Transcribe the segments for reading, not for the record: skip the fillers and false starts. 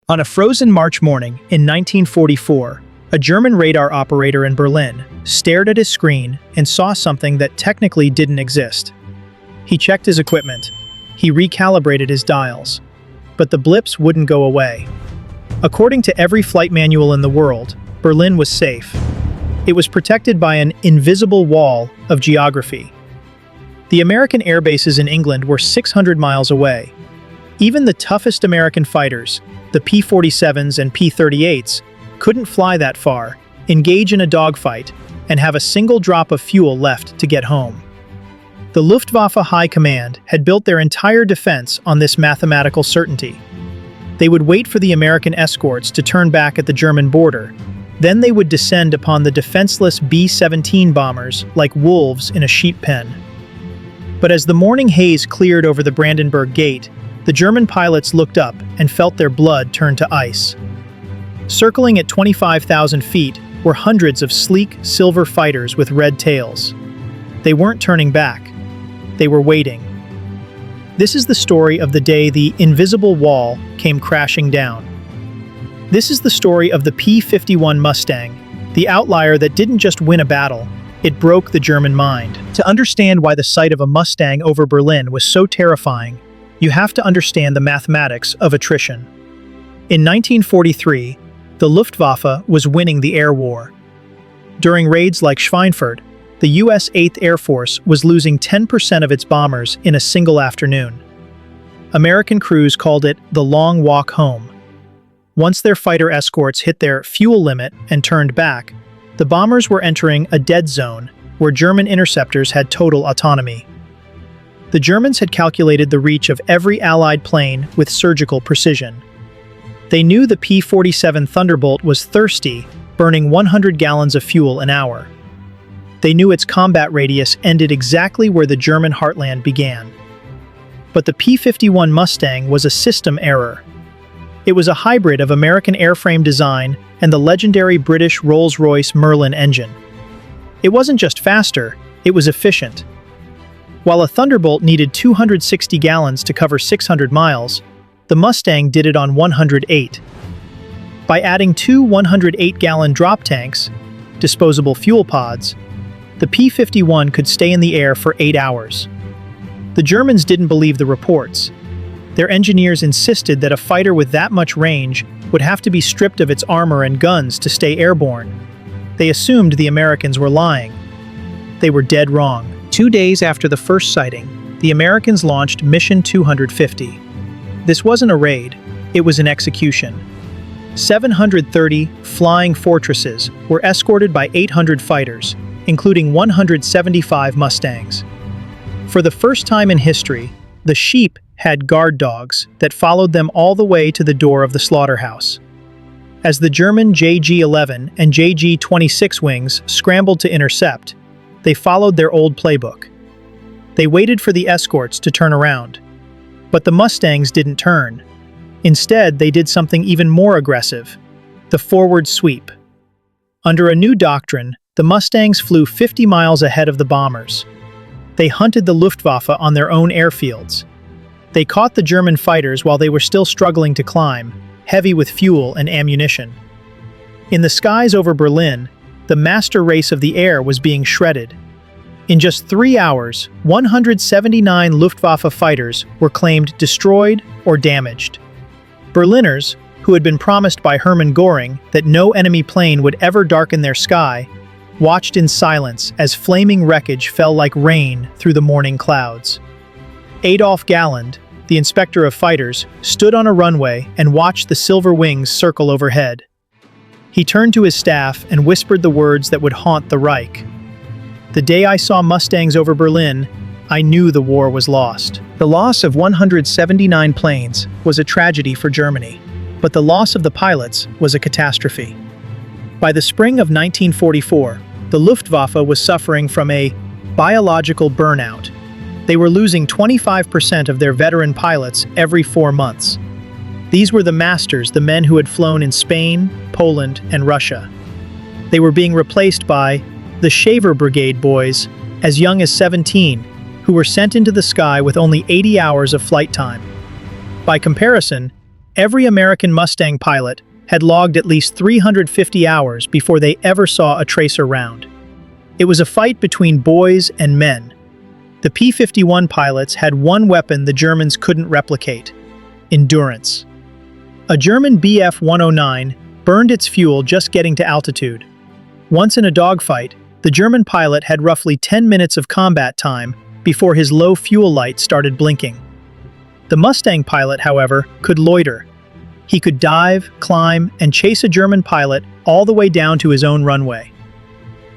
On a frozen March morning in 1944, a German radar operator in Berlin stared at his screen and saw something that technically didn't exist. He checked his equipment. He recalibrated his dials. But the blips wouldn't go away. According to every flight manual in the world, Berlin was safe. It was protected by an invisible wall of geography. The American air bases in England were 600 miles away. Even the toughest American fighters, the P-47s and P-38s, couldn't fly that far, engage in a dogfight, and have a single drop of fuel left to get home. The Luftwaffe High Command had built their entire defense on this mathematical certainty. They would wait for the American escorts to turn back at the German border. Then they would descend upon the defenseless B-17 bombers like wolves in a sheep pen. But as the morning haze cleared over the Brandenburg Gate, the German pilots looked up and felt their blood turn to ice. Circling at 25,000 feet were hundreds of sleek, silver fighters with red tails. They weren't turning back. They were waiting. This is the story of the day the invisible wall came crashing down. This is the story of the P-51 Mustang, the outlier that didn't just win a battle, it broke the German mind. To understand why the sight of a Mustang over Berlin was so terrifying, you have to understand the mathematics of attrition. In 1943, the Luftwaffe was winning the air war. During raids like Schweinfurt, the U.S. 8th Air Force was losing 10% of its bombers in a single afternoon. American crews called it the long walk home. Once their fighter escorts hit their fuel limit and turned back, the bombers were entering a dead zone where German interceptors had total autonomy. The Germans had calculated the reach of every Allied plane with surgical precision. They knew the P-47 Thunderbolt was thirsty, burning 100 gallons of fuel an hour. They knew its combat radius ended exactly where the German heartland began. But the P-51 Mustang was a system error. It was a hybrid of American airframe design and the legendary British Rolls-Royce Merlin engine. It wasn't just faster, it was efficient. While a Thunderbolt needed 260 gallons to cover 600 miles, the Mustang did it on 108. By adding two 108-gallon drop tanks, disposable fuel pods, the P-51 could stay in the air for 8 hours. The Germans didn't believe the reports. Their engineers insisted that a fighter with that much range would have to be stripped of its armor and guns to stay airborne. They assumed the Americans were lying. They were dead wrong. 2 days after the first sighting, the Americans launched Mission 250. This wasn't a raid, it was an execution. 730 flying fortresses were escorted by 800 fighters, including 175 Mustangs. For the first time in history, the sheep had guard dogs that followed them all the way to the door of the slaughterhouse. As the German JG-11 and JG-26 wings scrambled to intercept, they followed their old playbook. They waited for the escorts to turn around. But the Mustangs didn't turn. Instead, they did something even more aggressive: the forward sweep. Under a new doctrine, the Mustangs flew 50 miles ahead of the bombers. They hunted the Luftwaffe on their own airfields. They caught the German fighters while they were still struggling to climb, heavy with fuel and ammunition. In the skies over Berlin, the master race of the air was being shredded. In just 3 hours, 179 Luftwaffe fighters were claimed destroyed or damaged. Berliners, who had been promised by Hermann Göring that no enemy plane would ever darken their sky, watched in silence as flaming wreckage fell like rain through the morning clouds. Adolf Galland, the inspector of fighters, stood on a runway and watched the silver wings circle overhead. He turned to his staff and whispered the words that would haunt the Reich. "The day I saw Mustangs over Berlin, I knew the war was lost." The loss of 179 planes was a tragedy for Germany, but the loss of the pilots was a catastrophe. By the spring of 1944, the Luftwaffe was suffering from a biological burnout. They were losing 25% of their veteran pilots every 4 months. These were the masters, the men who had flown in Spain, Poland, and Russia. They were being replaced by the Shaver Brigade boys, as young as 17, who were sent into the sky with only 80 hours of flight time. By comparison, Every American Mustang pilot had logged at least 350 hours before they ever saw a tracer round. It was a fight between boys and men. The P-51 pilots had one weapon the Germans couldn't replicate: endurance. A German Bf-109 burned its fuel just getting to altitude. Once in a dogfight, the German pilot had roughly 10 minutes of combat time before his low fuel light started blinking. The Mustang pilot, however, could loiter. He could dive, climb, and chase a German pilot all the way down to his own runway.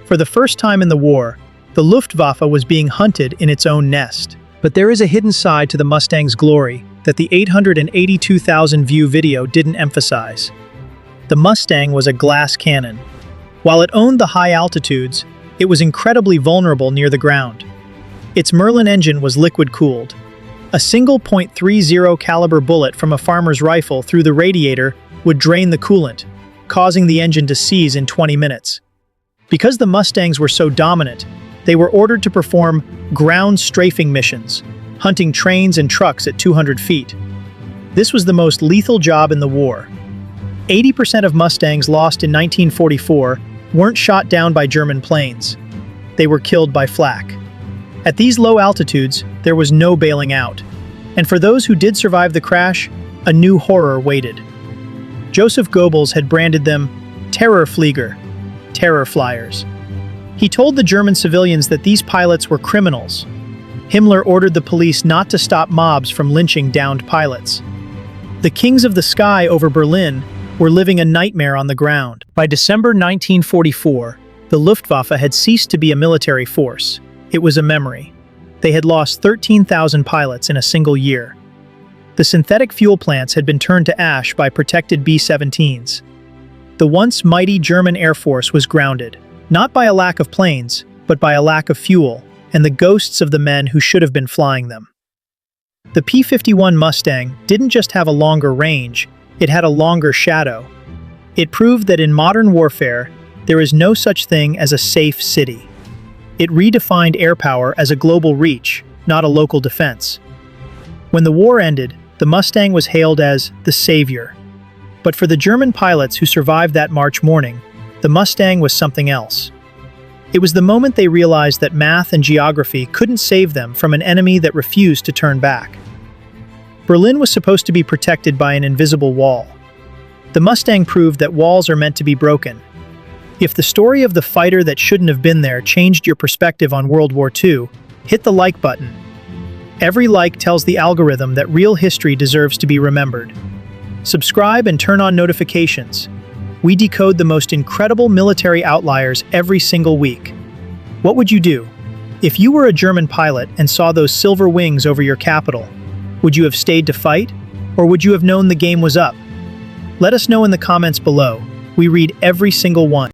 For the first time in the war, the Luftwaffe was being hunted in its own nest. But there is a hidden side to the Mustang's glory that the 882,000 view video didn't emphasize. The Mustang was a glass cannon. While it owned the high altitudes, it was incredibly vulnerable near the ground. Its Merlin engine was liquid-cooled. A single .30 caliber bullet from a farmer's rifle through the radiator would drain the coolant, causing the engine to seize in 20 minutes. Because the Mustangs were so dominant, they were ordered to perform ground strafing missions, hunting trains and trucks at 200 feet. This was the most lethal job in the war. 80% of Mustangs lost in 1944 weren't shot down by German planes. They were killed by flak. At these low altitudes, there was no bailing out. And for those who did survive the crash, a new horror waited. Joseph Goebbels had branded them Terrorflieger, terror flyers. He told the German civilians that these pilots were criminals. Himmler ordered the police not to stop mobs from lynching downed pilots. The kings of the sky over Berlin were living a nightmare on the ground. By December 1944, the Luftwaffe had ceased to be a military force. It was a memory. They had lost 13,000 pilots in a single year. The synthetic fuel plants had been turned to ash by protected B-17s. The once mighty German Air Force was grounded, not by a lack of planes, but by a lack of fuel and the ghosts of the men who should have been flying them. The P-51 Mustang didn't just have a longer range, it had a longer shadow. It proved that in modern warfare, there is no such thing as a safe city. It redefined air power as a global reach, not a local defense. When the war ended, the Mustang was hailed as the savior. But for the German pilots who survived that March morning, the Mustang was something else. It was the moment they realized that math and geography couldn't save them from an enemy that refused to turn back. Berlin was supposed to be protected by an invisible wall. The Mustang proved that walls are meant to be broken. If the story of the fighter that shouldn't have been there changed your perspective on World War II, hit the like button. Every like tells the algorithm that real history deserves to be remembered. Subscribe and turn on notifications. We decode the most incredible military outliers every single week. What would you do? If you were a German pilot and saw those silver wings over your capital, would you have stayed to fight? Or would you have known the game was up? Let us know in the comments below. We read every single one.